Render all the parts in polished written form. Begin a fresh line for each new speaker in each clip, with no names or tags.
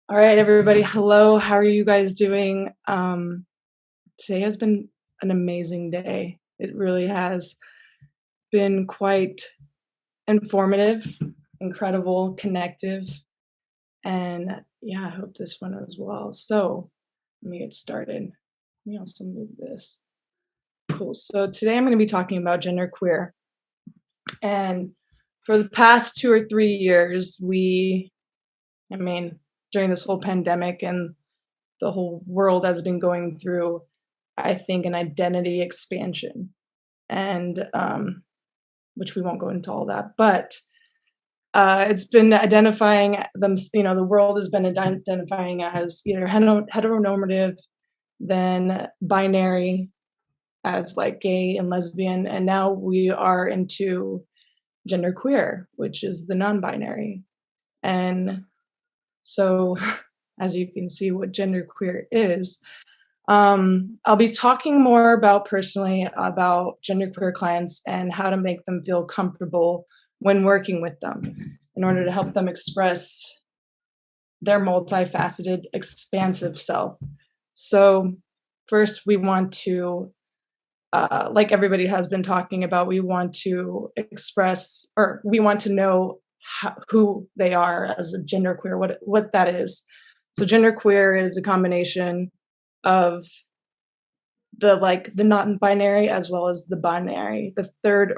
All right, everybody. Hello. How are you guys doing? Today has been an amazing day. It really has been quite informative, incredible, connective, and yeah, I hope this one as well. So let me get started. Let me also move this. Cool. So today I'm going to be talking about genderqueer. And for the past 2 or 3 years, I mean, during this whole pandemic and the whole world has been going through, I think, an identity expansion, and which we won't go into all that, but it's been identifying them. The world has been identifying as either heteronormative, then binary, as like gay and lesbian, and now we are into genderqueer, which is the non-binary. And so, as you can see, what genderqueer is. I'll be talking more about personally about genderqueer clients and how to make them feel comfortable when working with them in order to help them express their multifaceted, expansive self. So, first, we want to, like everybody has been talking about, we want to express or we want to know who they are as a genderqueer, what that is. So, genderqueer is a combination of the non-binary as well as the binary. The third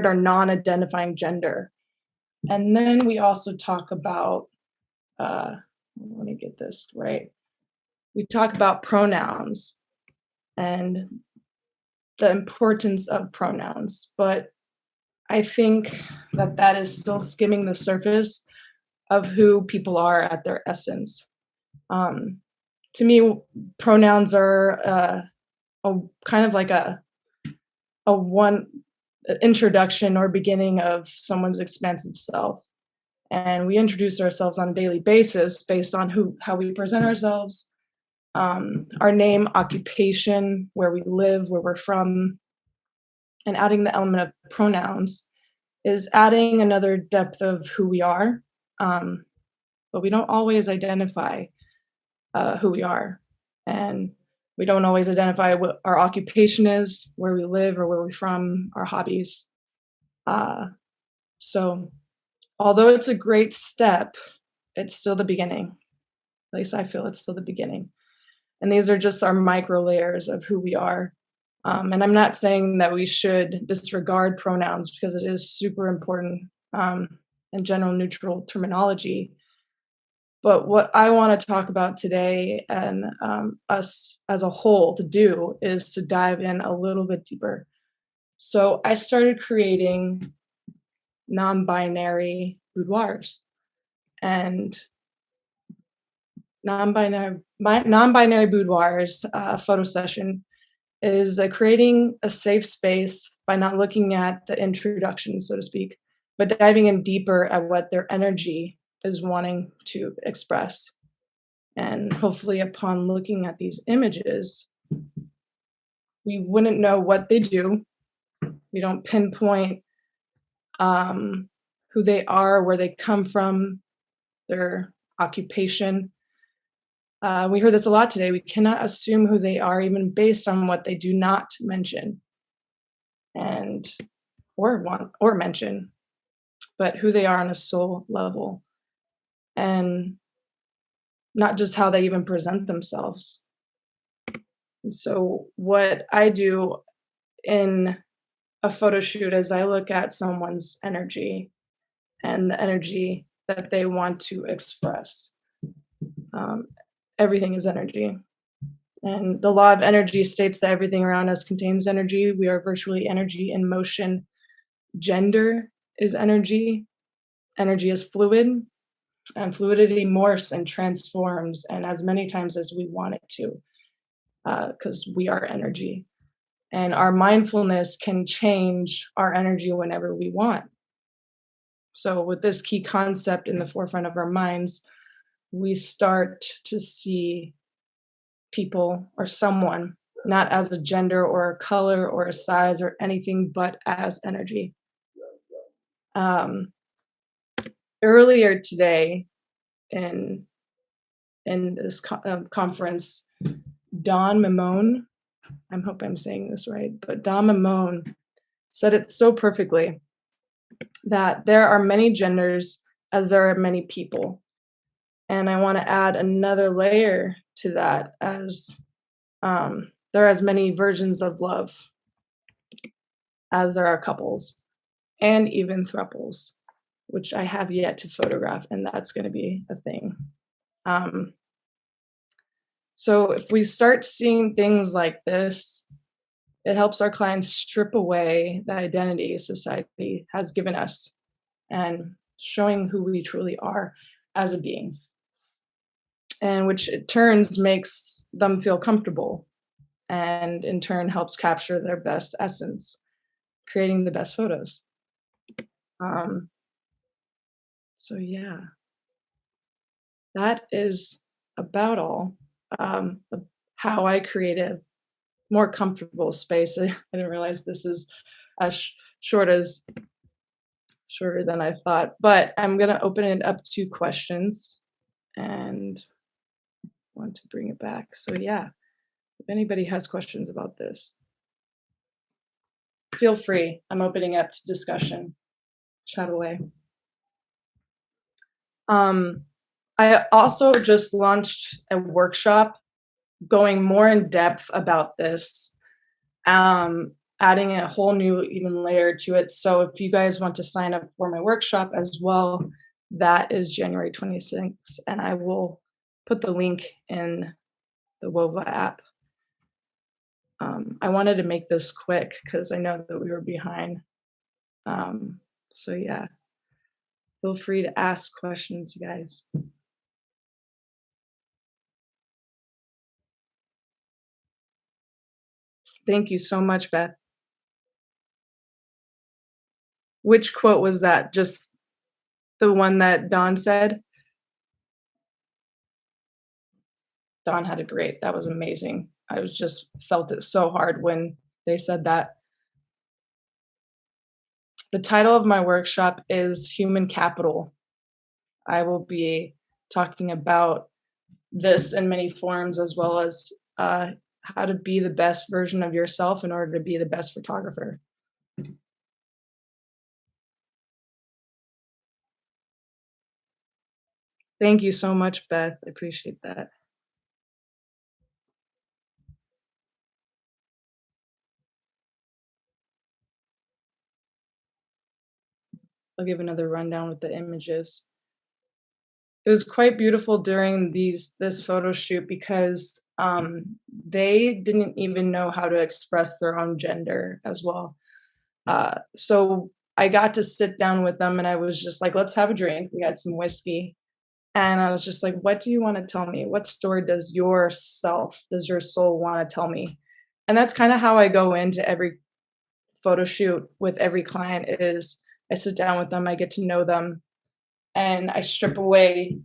are non-identifying gender. And then we also talk about let me get this right. We talk about pronouns and the importance of pronouns, but I think that is still skimming the surface of who people are at their essence. Um, to me, pronouns are a kind of like a one introduction or beginning of someone's expansive self. And we introduce ourselves on a daily basis based on how we present ourselves, our name, occupation, where we live, where we're from, and adding the element of pronouns is adding another depth of who we are. But we don't always identify who we are. And we don't always identify what our occupation is, where we live or where we're from, our hobbies. Uh, so, although it's a great step, it's still the beginning. At least I feel it's still the beginning. And these are just our micro layers of who we are. And I'm not saying that we should disregard pronouns because it is super important in general neutral terminology. But what I want to talk about today and us as a whole to do is to dive in a little bit deeper. So I started creating non-binary boudoirs, and non-binary boudoirs photo session is creating a safe space by not looking at the introduction, so to speak, but diving in deeper at what their energy is wanting to express. And hopefully, upon looking at these images, we wouldn't know what they do. We don't pinpoint who they are, where they come from, their occupation. We heard this a lot today. We cannot assume who they are, even based on what they do not mention, and or mention, but who they are on a soul level, and not just how they even present themselves. And so, what I do in a photo shoot is I look at someone's energy and the energy that they want to express. Um, Everything is energy. And the law of energy states that everything around us contains energy. We are virtually energy in motion. Gender is energy. Energy is fluid, and fluidity morphs and transforms, and as many times as we want it to, because we are energy. And our mindfulness can change our energy whenever we want. So, with this key concept in the forefront of our minds, we start to see people or someone not as a gender or a color or a size or anything, but as energy. Um, Earlier today, in in this conference, Don Mamone, I hope I'm saying this right, but Don Mamone said it so perfectly that there are many genders as there are many people. And I want to add another layer to that as there are as many versions of love as there are couples and even thruples, which I have yet to photograph, and that's going to be a thing. Um, so if we start seeing things like this, it helps our clients strip away the identity society has given us and showing who we truly are as a being, and which in turns makes them feel comfortable and in turn helps capture their best essence, creating the best photos. Um, so yeah, that is about all. Of how I create a more comfortable space. I didn't realize this is as short as shorter than I thought, but I'm gonna open it up to questions and want to bring it back. So yeah, if anybody has questions about this, feel free. I'm opening up to discussion. Chat away. I also just launched a workshop going more in depth about this, adding a whole new even layer to it. So if you guys want to sign up for my workshop as well, that is January 26th, and I will put the link in the WOVA app. I wanted to make this quick because I know that we were behind. So yeah, feel free to ask questions, you guys. Thank you so much, Beth. Which quote was that? Just the one that Don said? Don had a great, that was amazing. I was just felt it so hard when they said that. The title of my workshop is Human Capital. I will be talking about this in many forms, as well as how to be the best version of yourself in order to be the best photographer. Thank you so much, Beth. I appreciate that. I'll give another rundown with the images. It was quite beautiful during this photo shoot because they didn't even know how to express their own gender as well. So I got to sit down with them and I was just like, let's have a drink. We had some whiskey. And I was just like, what do you want to tell me? What story does your soul want to tell me? And that's kind of how I go into every photo shoot with every client is I sit down with them, I get to know them, and I strip away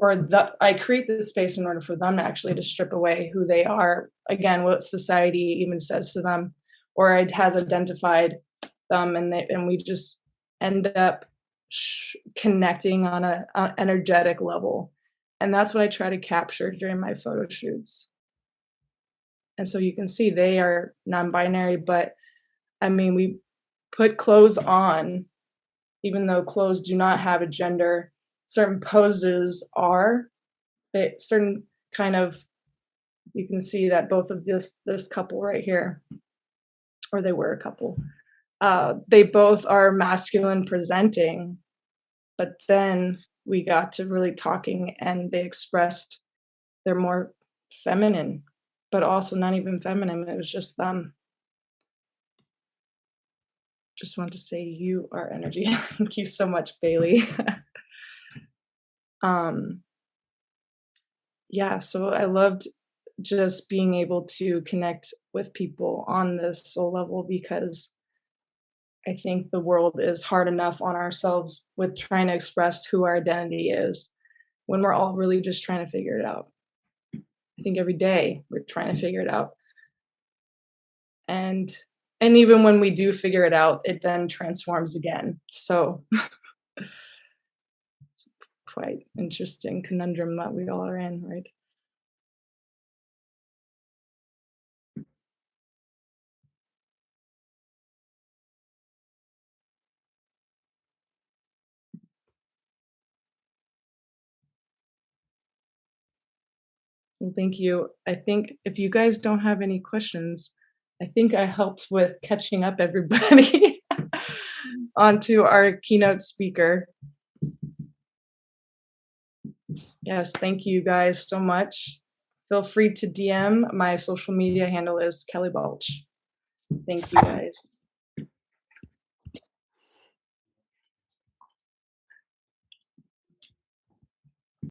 I create the space in order for them actually to strip away who they are, again, what society even says to them, or it has identified them, and we just end up connecting on a energetic level, and that's what I try to capture during my photo shoots. And so you can see they are non-binary, but I mean, we put clothes on, even though clothes do not have a gender. Certain poses are, certain kind of, you can see that both of this couple right here, or they were a couple, they both are masculine presenting, but then we got to really talking and they expressed they're more feminine, but also not even feminine. It was just them. Just want to say you are energy. Thank you so much, Bailey. um, yeah, so I loved just being able to connect with people on this soul level because I think the world is hard enough on ourselves with trying to express who our identity is when we're all really just trying to figure it out. I think every day we're trying to figure it out. And even when we do figure it out, it then transforms again. So it's quite interesting conundrum that we all are in, right? Well, thank you. I think if you guys don't have any questions, I think I helped with catching up everybody onto our keynote speaker. Yes, thank you guys so much. Feel free to DM. My social media handle is Kelly Balch. Thank you guys.